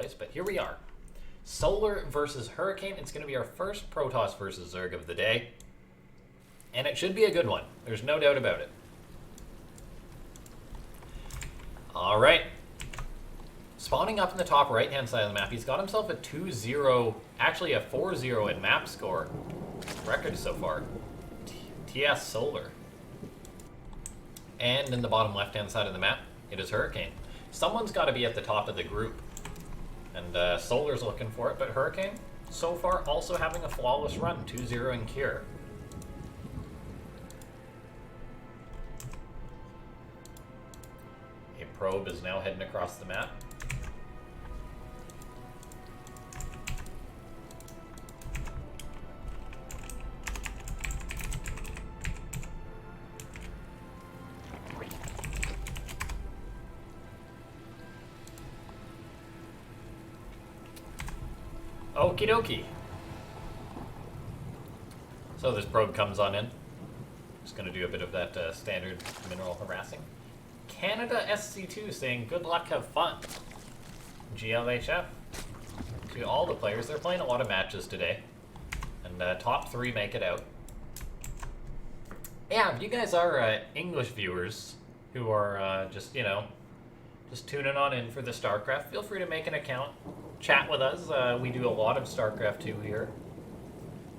place, but here we are. Solar versus Hurricane. It's going to be our first Protoss versus Zerg of the day. And it should be a good one. There's no doubt about it. Alright. Spawning up in the top right-hand side of the map, he's got himself a 2-0, actually a 4-0 in map score. Record so far. TS Solar. And in the bottom left-hand side of the map, it is Hurricane. Someone's got to be at the top of the group. And Solar's looking for it, but Hurricane, so far, also having a flawless run. 2-0 in Cure. A probe is now heading across the map. Okie dokie. So this probe comes on in. Just going to do a bit of that standard mineral harassing. Canada SC2 saying good luck, have fun. GLHF. To all the players, they're playing a lot of matches today. And top 3 make it out. Yeah, if you guys are English viewers who are just, you know, just tuning on in for the StarCraft, feel free to make an account. Chat with us. We do a lot of StarCraft 2 here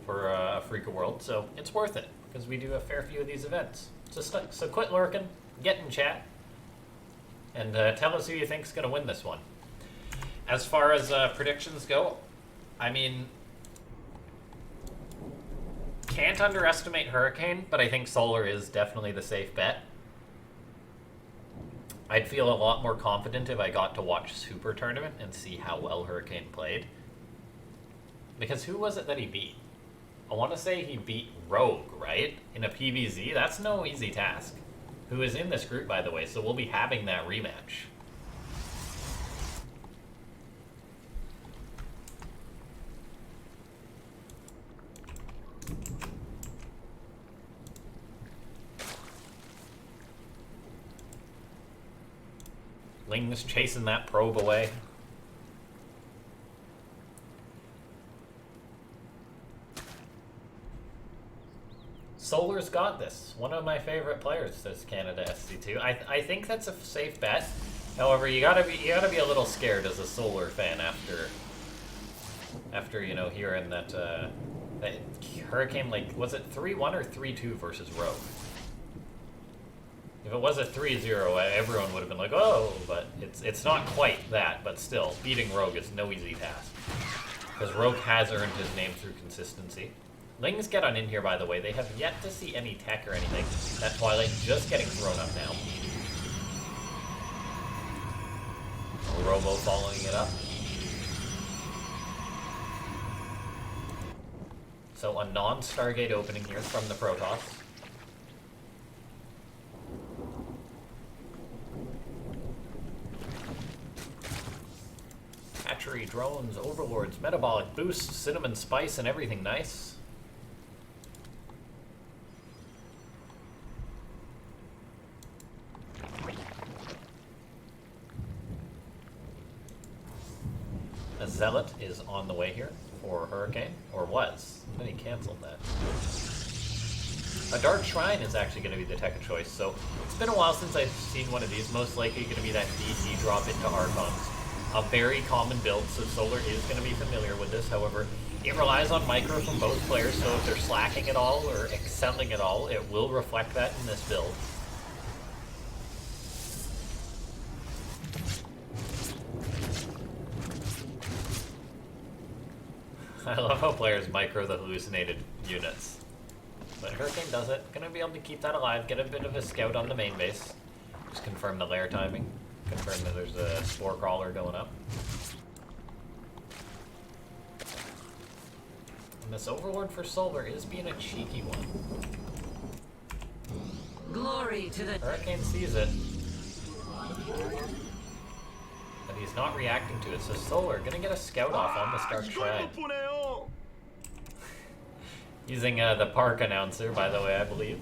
for Afreeca World, so it's worth it because we do a fair few of these events. So quit lurking, get in chat, and tell us who you think's going to win this one. As far as predictions go, I mean, can't underestimate Hurricane, but I think Solar is definitely the safe bet. I'd feel a lot more confident if I got to watch Super Tournament and see how well Hurricane played. Because who was it that he beat? I want to say he beat Rogue, right? In a PvZ? That's no easy task. Who is in this group, by the way, so we'll be having that rematch. Ling's chasing that probe away. Solar's got this. One of my favorite players, says Canada SC2. I think that's a safe bet. However, you gotta be a little scared as a Solar fan after you know, hearing that that Hurricane, like, was it 3-1 or 3-2 versus Rogue? If it was a 3-0, everyone would have been like, oh, but it's not quite that, but still, beating Rogue is no easy task. Because Rogue has earned his name through consistency. Lings get on in here, by the way. They have yet to see any tech or anything. That Twilight just getting thrown up now. Robo following it up. So a non-Stargate opening here from the Protoss. Hatchery, drones, overlords, metabolic boosts, cinnamon spice, and everything nice. A Zealot is on the way here for Hurricane, or was. Then he canceled that. A Dark Shrine is actually going to be the tech of choice, so it's been a while since I've seen one of these. Most likely going to be that DC drop into Archons. A very common build, so Solar is going to be familiar with this. However, it relies on micro from both players, so if they're slacking at all or excelling at all, it will reflect that in this build. I love how players micro the hallucinated units. But Hurricane does it. Gonna be able to keep that alive, get a bit of a scout on the main base. Just confirm the lair timing. Confirm that there's a spore crawler going up. And this Overlord for Solar is being a cheeky one. Glory to the Hurricane sees it. But he's not reacting to it, so Solar gonna get a scout off on the Stark Shrine. Using the park announcer, by the way, I believe.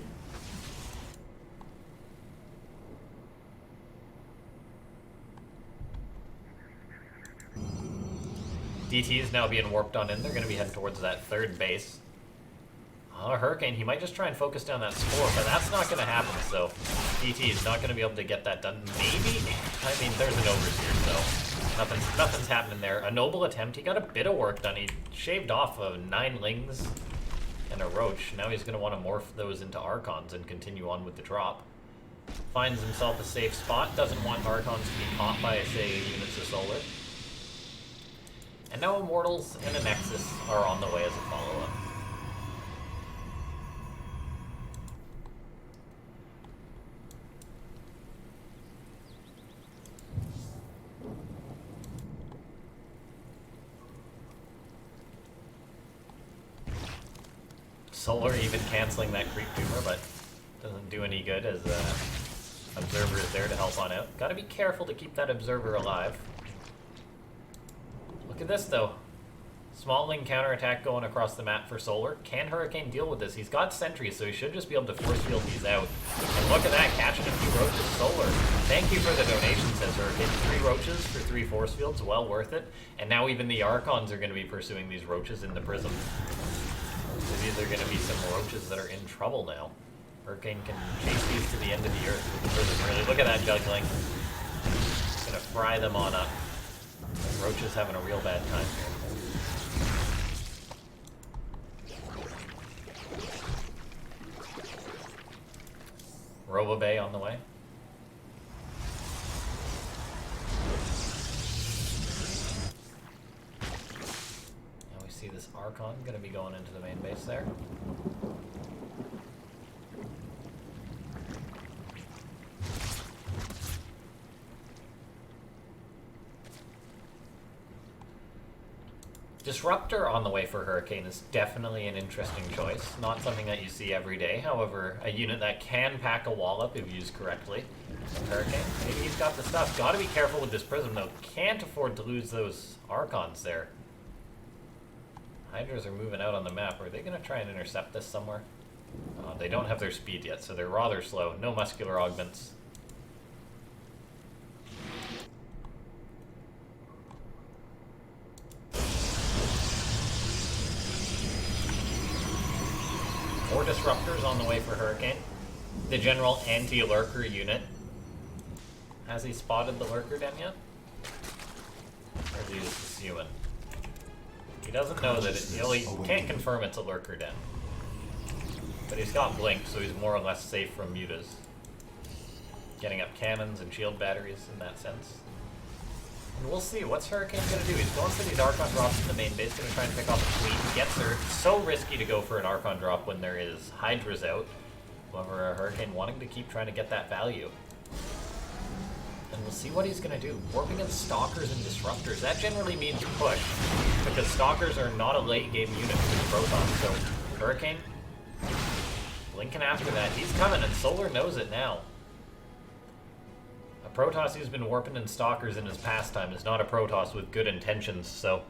DT is now being warped on in. They're going to be heading towards that third base. Hurricane, he might just try and focus down that score, but that's not going to happen, so DT is not going to be able to get that done. Maybe? I mean, there's an overseer, so nothing's happening there. A noble attempt. He got a bit of work done. He shaved off of 9 lings and a roach. Now he's going to want to morph those into archons and continue on with the drop. Finds himself a safe spot. Doesn't want archons to be caught by, say, units of solar. And now Immortals and a Nexus are on the way as a follow-up. Solar even canceling that creep tumor, but doesn't do any good as Observer is there to help on out. Gotta be careful to keep that Observer alive. Look at this though. Small Ling counterattack going across the map for Solar. Can Hurricane deal with this? He's got sentries, so he should just be able to force field these out. And look at that, catching a few roaches. Solar, thank you for the donation, says Hurricane. 3 roaches for 3 force fields, well worth it. And now even the Archons are going to be pursuing these roaches in the Prism. So these are going to be some roaches that are in trouble now. Hurricane can chase these to the end of the earth with the Prism. Really, look at that juggling. Gonna fry them on up. Roaches having a real bad time here. Robobay on the way. Now we see this Archon gonna be going into the main base there. Disruptor on the way for Hurricane is definitely an interesting choice. Not something that you see every day. However, a unit that can pack a wall up if used correctly. Hurricane, maybe he's got the stuff. Gotta be careful with this Prism though. Can't afford to lose those Archons there. Hydras are moving out on the map. Are they gonna try and intercept this somewhere? They don't have their speed yet, so they're rather slow. No muscular augments. More Disruptors on the way for Hurricane. The general anti-lurker unit. Has he spotted the lurker den yet? Or is he just assuming? He doesn't know that he can't confirm it's a lurker den. But he's got blink, so he's more or less safe from mutas. Getting up cannons and shield batteries in that sense. And we'll see, what's Hurricane gonna do? He's going for these Archon drops in the main base, gonna try and pick off a fleet. He gets her. It's so risky to go for an Archon drop when there is Hydras out. However, a Hurricane wanting to keep trying to get that value. And we'll see what he's gonna do. Warping in Stalkers and Disruptors. That generally means push, because Stalkers are not a late game unit for the Proton. So Hurricane, blinking after that. He's coming, and Solar knows it now. A Protoss who's been warping in Stalkers in his pastime is not a Protoss with good intentions, so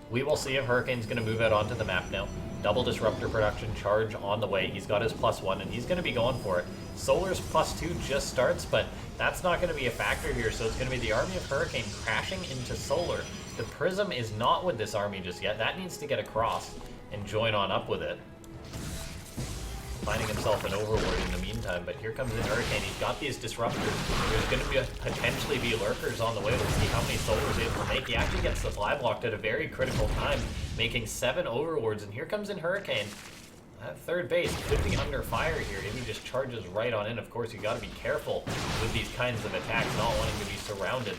we will see if Hurricane's going to move out onto the map now. Double Disruptor production charge on the way. He's got his +1, and he's going to be going for it. Solar's +2 just starts, but that's not going to be a factor here, so it's going to be the army of Hurricane crashing into Solar. The Prism is not with this army just yet. That needs to get across and join on up with it. Finding himself an Overlord in the meantime, but here comes in Hurricane. He's got these Disruptors. There's going to potentially be Lurkers on the way. Let's see how many Solars able to make. He actually gets the fly blocked at a very critical time, making 7 Overlords, and here comes in Hurricane. That third base could be under fire here if he just charges right on in. Of course, you got to be careful with these kinds of attacks, not wanting to be surrounded.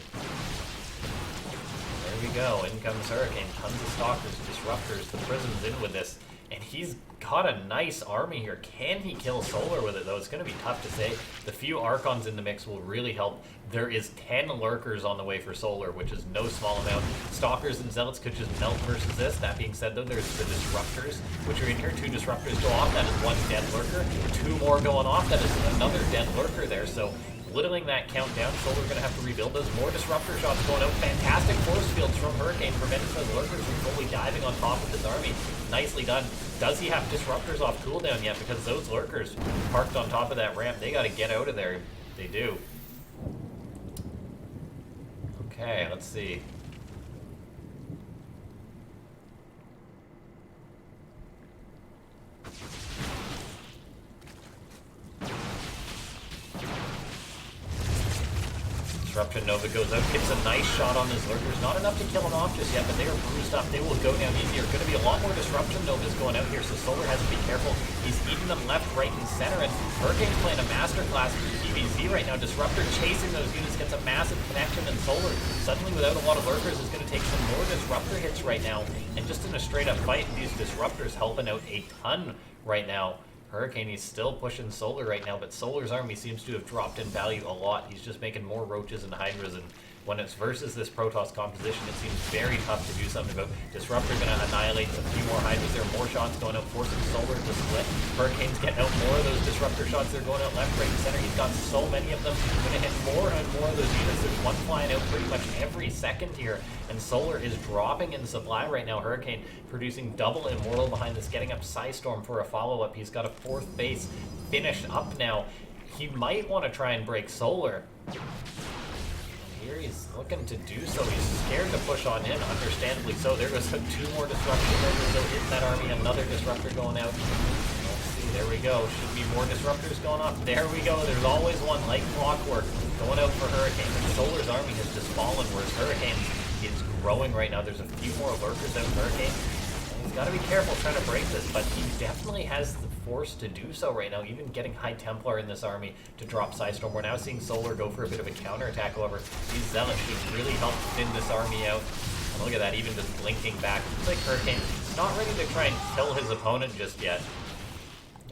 There we go. In comes Hurricane. Tons of Stalkers, Disruptors. The Prism's in with this. And he's got a nice army here. Can he kill Solar with it, though? It's going to be tough to say. The few Archons in the mix will really help. There is 10 Lurkers on the way for Solar, which is no small amount. Stalkers and Zealots could just melt versus this. That being said, though, there's the Disruptors, which are in here. 2 Disruptors go off. That is 1 dead Lurker. 2 more going off. That is another dead Lurker there. So whittling that count down, Solar going to have to rebuild those. More Disruptor shots going out. Fantastic force fields from Hurricane, preventing those Lurkers from fully diving on top of his army. Nicely done. Does he have Disruptors off cooldown yet? Because those Lurkers parked on top of that ramp, they got to get out of there. They do. Okay, let's see. Disruption Nova goes out, gets a nice shot on his lurkers. Not enough to kill him off just yet, but they are bruised up. They will go down easier. Going to be a lot more Disruption Novas going out here, so Solar has to be careful. He's eating them left, right, and center, and Hurricane's playing a masterclass PvZ right now. Disruptor chasing those units, gets a massive connection, and Solar, suddenly without a lot of lurkers, is going to take some more Disruptor hits right now. And just in a straight-up fight, these Disruptors helping out a ton right now. Hurricane, he's still pushing Solar right now, but Solar's army seems to have dropped in value a lot. He's just making more Roaches and Hydras, and when it's versus this Protoss composition, it seems very tough to do something about. Disruptor going to annihilate a few more Hydras. There are more shots going out, forcing Solar to split. Hurricane's getting out more of those Disruptor shots. They're going out left, right, and center. He's got so many of them. Going to hit more and more of those units. There's one flying out pretty much every second here, and Solar is dropping in supply right now. Hurricane producing double Immortal behind this, getting up Psystorm for a follow-up. He's got a 4th base finished up now. He might want to try and break Solar. Here he's looking to do so. He's scared to push on in, understandably so. There goes 2 more Disruptor Novas out in that army. Another Disruptor going out. Let's see, there we go. Should be more Disruptors going off. There we go. There's always one, like clockwork, going out for Hurricane. And Solar's army has just fallen, whereas Hurricane is growing right now. There's a few more lurkers out in Hurricane. He's got to be careful trying to break this, but he definitely has the force to do so right now, even getting High Templar in this army to drop Psystorm. We're now seeing Solar go for a bit of a counterattack, however. These Zealots should really help thin this army out. And look at that, even just blinking back. It's like Hurricane not ready to try and kill his opponent just yet.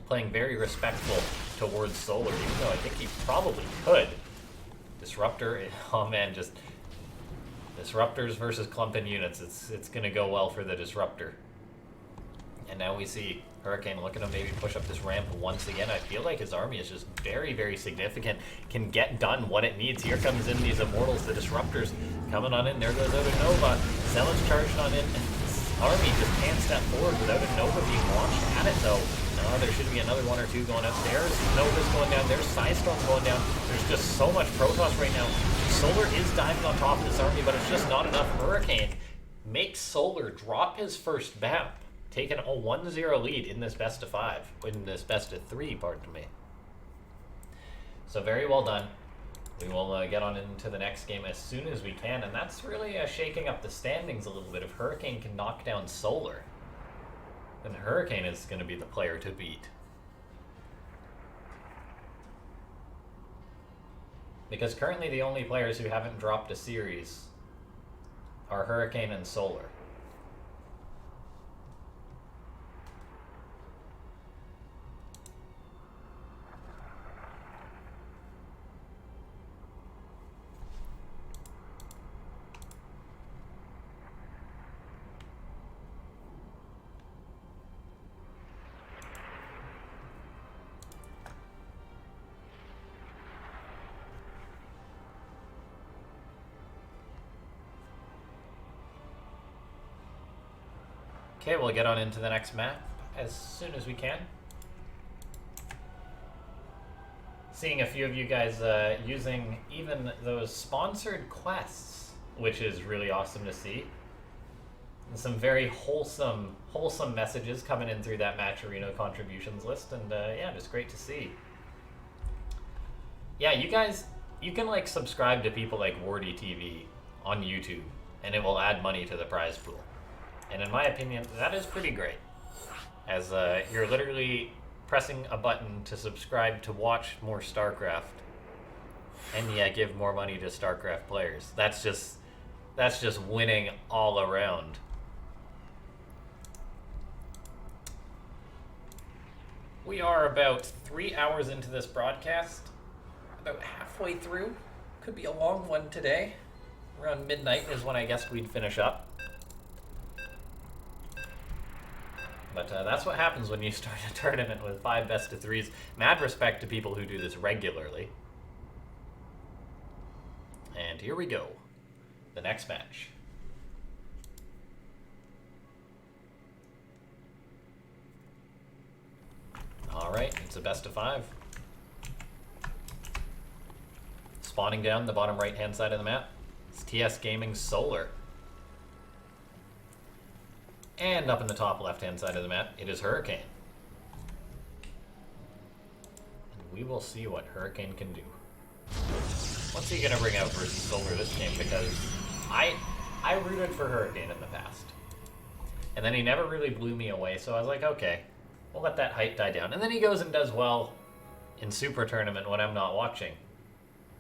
Playing very respectful towards Solar, even though I think he probably could. Disruptor, oh man, just Disruptors versus clumping units. It's going to go well for the Disruptor. And now we see Hurricane looking to maybe push up this ramp once again. I feel like his army is just very, very significant. Can get done what it needs. Here comes in these Immortals, the Disruptors coming on in. There goes out a Nova. Zealot's charging on in. And this army just can't step forward without a Nova being launched at it, though. No, there should be another 1 or 2 going up. There's Nova's going down. There's Psystorm going down. There's just so much Protoss right now. Solar is diving on top of this army, but it's just not enough. Hurricane makes Solar drop his first map, taking a 1-0 lead in this best of 5, in this best of 3, pardon me. So very well done. We will get on into the next game as soon as we can, and that's really shaking up the standings a little bit. If Hurricane can knock down Solar, then Hurricane is going to be the player to beat. Because currently the only players who haven't dropped a series are Hurricane and Solar. Okay, we'll get on into the next map as soon as we can. Seeing a few of you guys using even those sponsored quests, which is really awesome to see. And some very wholesome messages coming in through that Match Arena contributions list, and yeah, just great to see. Yeah, you guys, you can like subscribe to people like Wardy TV on YouTube, and it will add money to the prize pool. And in my opinion, that is pretty great, as you're literally pressing a button to subscribe to watch more StarCraft, and yeah, give more money to StarCraft players. That's just winning all around. We are about 3 hours into this broadcast, about halfway through. Could be a long one today. Around midnight is when I guess we'd finish up. But that's what happens when you start a tournament with 5 best of 3s. Mad respect to people who do this regularly. And here we go. The next match. Alright, it's a best of 5. Spawning down the bottom right hand side of the map. It's TS Gaming Solar. And up in the top left-hand side of the map, it is Hurricane. And we will see what Hurricane can do. What's he gonna bring out versus Solar this game? Because I rooted for Hurricane in the past. And then he never really blew me away, so I was like, okay, we'll let that hype die down. And then he goes and does well in Super Tournament when I'm not watching.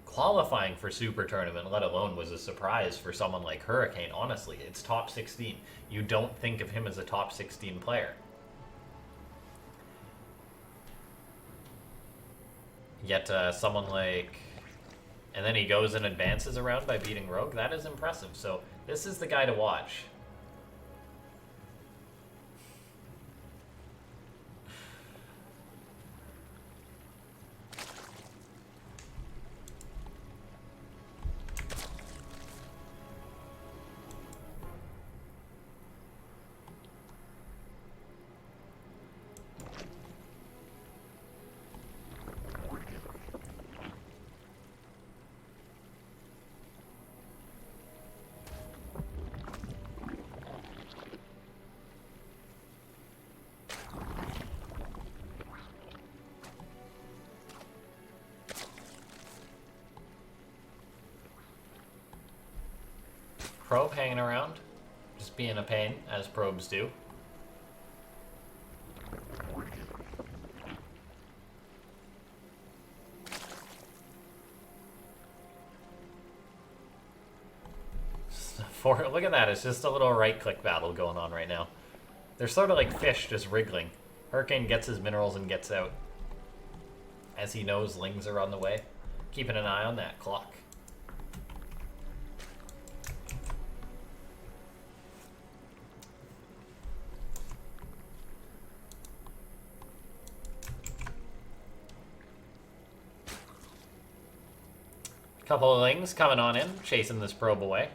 Qualifying for Super Tournament, let alone, was a surprise for someone like Hurricane, honestly. It's top 16. You don't think of him as a top 16 player. Yet someone like... And then he goes and advances around by beating Rogue. That is impressive. So this is the guy to watch. Probe hanging around, just being a pain, as probes do. Look at that, it's just a little right-click battle going on right now. They're sort of like fish, just wriggling. Hurricane gets his minerals and gets out. As he knows Lings are on the way. Keeping an eye on that clock. Couple of Lings coming on in, chasing this probe away.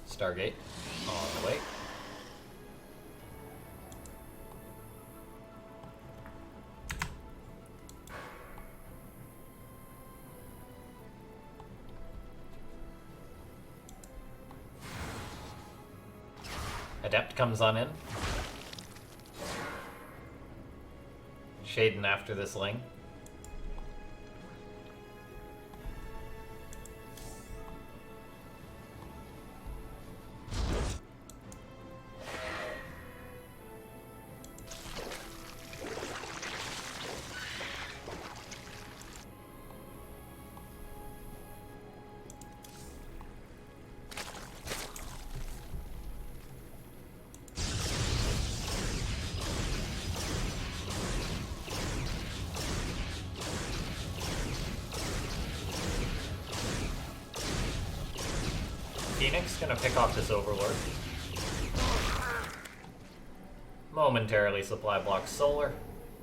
Stargate on the way. Adept comes on in. Shading after this Ling. Phoenix gonna pick off this Overlord. Momentarily supply blocks Solar,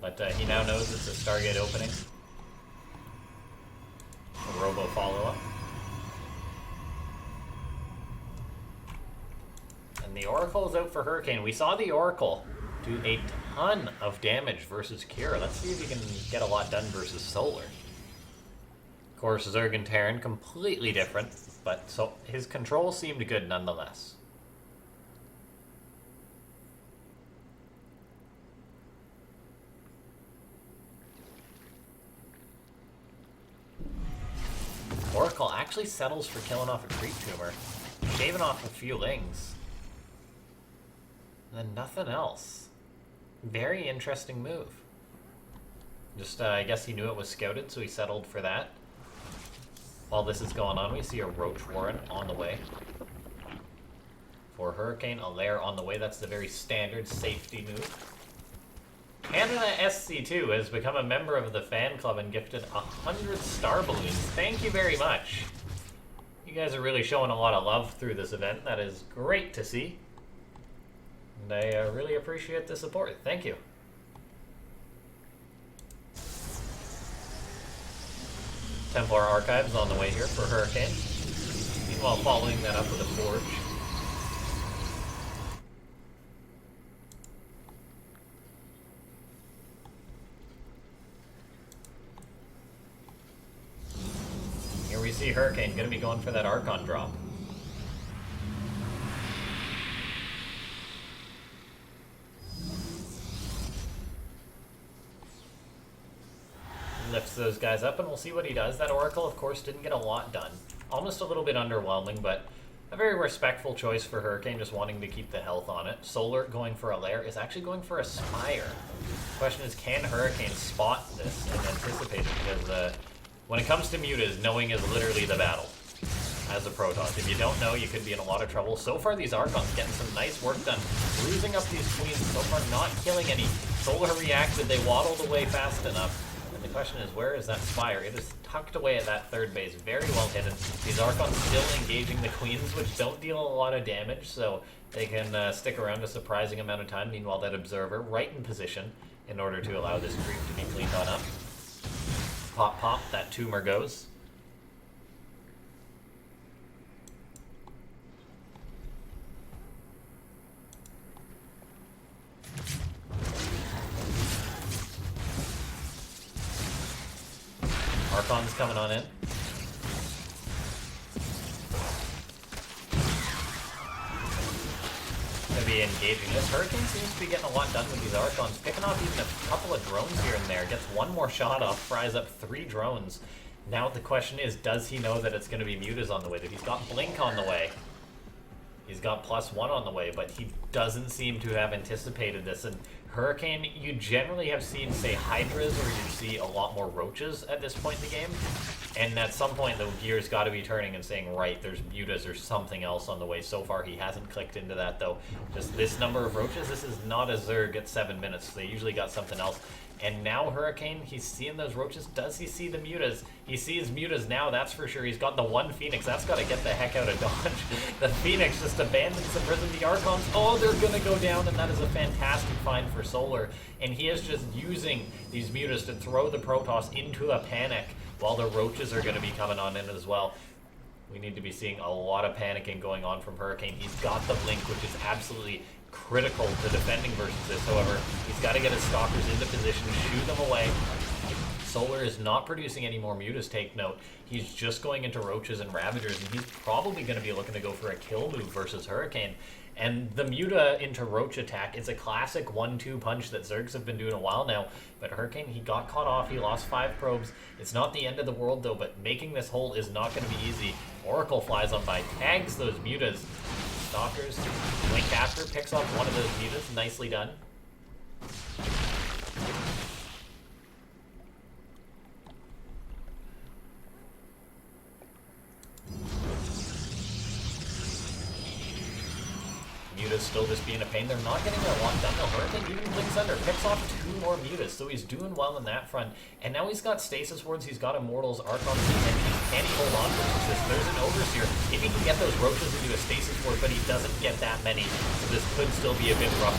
but he now knows it's a Stargate opening. A Robo follow-up. And the Oracle is out for Hurricane. We saw the Oracle do a ton of damage versus Kira. Let's see if he can get a lot done versus Solar. Of course, Zerg and Terran, completely different, but so his control seemed good nonetheless. Oracle actually settles for killing off a creep tumor, shaving off a few Lings, and then nothing else. Very interesting move. Just, I guess he knew it was scouted, so he settled for that. While this is going on, we see a Roach Warren on the way. For Hurricane, a Lair on the way. That's the very standard safety move. Canada SC2 has become a member of the fan club and gifted 100 star balloons. Thank you very much. You guys are really showing a lot of love through this event. That is great to see. And I really appreciate the support. Thank you. Templar Archives on the way here for Hurricane. Meanwhile, following that up with a Forge. Here we see Hurricane going to be going for that Archon drop. lifts those guys up, and we'll see what he does. That Oracle, of course, didn't get a lot done. Almost a little bit underwhelming, but a very respectful choice for Hurricane, just wanting to keep the health on it. Solar going for a Lair is actually going for a Spire. The question is, can Hurricane spot this and anticipate it? Because when it comes to mutas, knowing is literally the battle as a Protoss. If you don't know, you could be in a lot of trouble. So far, these Archons getting some nice work done. Bruising up these Queens, so far not killing any. Solar reacted, they waddled away fast enough. And the question is, where is that Spire? It is tucked away at that third base, very well hidden. These Archons still engaging the Queens, which don't deal a lot of damage, so they can stick around a surprising amount of time. Meanwhile, that Observer right in position in order to allow this creep to be cleaned on up. Pop, pop, that tumor goes. Archon's coming on in. Gonna be engaging this. Hurricane seems to be getting a lot done with these Archons, picking off even a couple of drones here and there. Gets one more shot off, fries up 3 drones. Now the question is, does he know that it's going to be mutas on the way? That he's got Blink on the way. He's got +1 on the way, but he doesn't seem to have anticipated this. And Hurricane, you generally have seen, say, Hydras, or you see a lot more Roaches at this point in the game. And at some point, the gear's got to be turning and saying, right, there's mutas or something else on the way. So far, he hasn't clicked into that, though. Just this number of Roaches, this is not a Zerg at 7 minutes. They usually got something else. And now Hurricane, he's seeing those Roaches. Does he see the mutas? He sees mutas now, that's for sure. He's got the one Phoenix. That's got to get the heck out of Dodge. The Phoenix just abandons the prison. The Archons, oh, they're going to go down, and that is a fantastic find for Solar. And he is just using these mutas to throw the Protoss into a panic while the Roaches are going to be coming on in as well. We need to be seeing a lot of panicking going on from Hurricane. He's got the Blink, which is absolutely critical to defending versus this. However, he's got to get his Stalkers into position, shoot them away. Solar is not producing any more mutas, take note. He's just going into Roaches and Ravagers, and he's probably going to be looking to go for a kill move versus Hurricane. And the muta into Roach attack is a classic 1-2 punch that Zergs have been doing a while now. But Hurricane, he got caught off, he lost 5 probes. It's not the end of the world though, but making this hole is not going to be easy. Oracle flies on by, tags those mutas. Stalkers, Blink after, picks off one of those mutas, nicely done. Mutas still just being a pain. They're not getting their lot done though. Hurricane even blinks under, picks off 2 more mutas, so he's doing well in that front. And now he's got Stasis Wards, he's got Immortals, Archons, and can he hold on versus this? There's an Overseer. If he can get those Roaches into a Stasis Ward, but he doesn't get that many, so this could still be a bit rough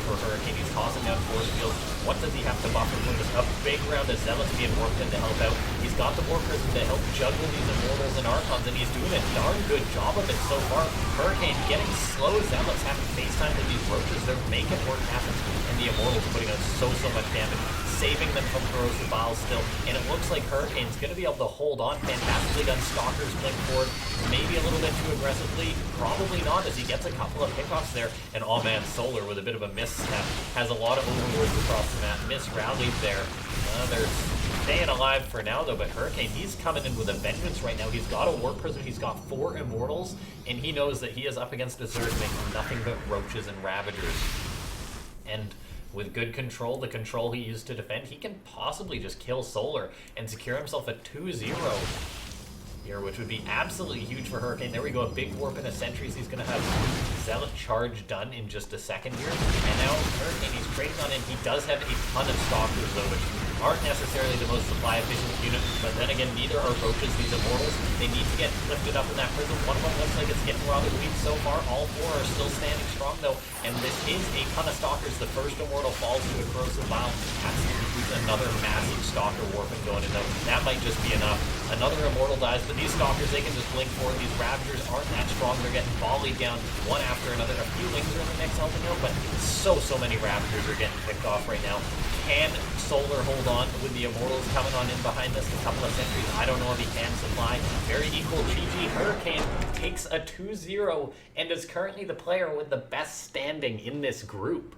for Hurricane. He's tossing down Force Fields. What does he have to buffer from this? A big round of Zealots being worked in to help out. He's got the War Prison to help juggle these Immortals and Archons, and he's doing a darn good job of it so far. Hurricane getting slow Zealots, having FaceTime with these Roaches. They're making work happen, and the Immortals putting out so much damage, saving them from Corrosive Bile still. And it looks like Hurricane's going to be able to hold on. Fantastically done. Stalkers blink forward, maybe a little bit too aggressively. Probably not, as he gets a couple of pickoffs there. And oh man, Solar with a bit of a misstep. Has a lot of overlords across the map. Misrallied there. They're staying alive for now though, but Hurricane, he's coming in with a vengeance right now. He's got a War Prison, he's got 4 Immortals, and he knows that he is up against a Zerg making nothing but Roaches and Ravagers. And with good control, the control he used to defend, he can possibly just kill Solar and secure himself a 2-0 here, which would be absolutely huge for Hurricane. There we go, a big warp into Sentries. He's going to have Zealot charge done in just a second here. And now Hurricane, he's trading on in. He does have a ton of Stalkers though, which aren't necessarily the most supply efficient unit, but then again, neither are Roaches, these Immortals. They need to get lifted up in that prison. One of them looks like it's getting rather weak so far. All 4 are still standing strong though, and this is a ton of Stalkers. The first Immortal falls to a Corrosive Bile. Absolutely another massive Stalker warping going in though. That might just be enough. Another Immortal dies, but these Stalkers, they can just blink forward. These Ravagers aren't that strong. They're getting volleyed down one after another. A few Lings are in the mix helping out, but so many Ravagers are getting picked off right now. Can Solar hold on with the Immortals coming on in behind this? A couple of Sentries, I don't know if he can supply. Very equal GG. Hurricane takes a 2-0 and is currently the player with the best standing in this group.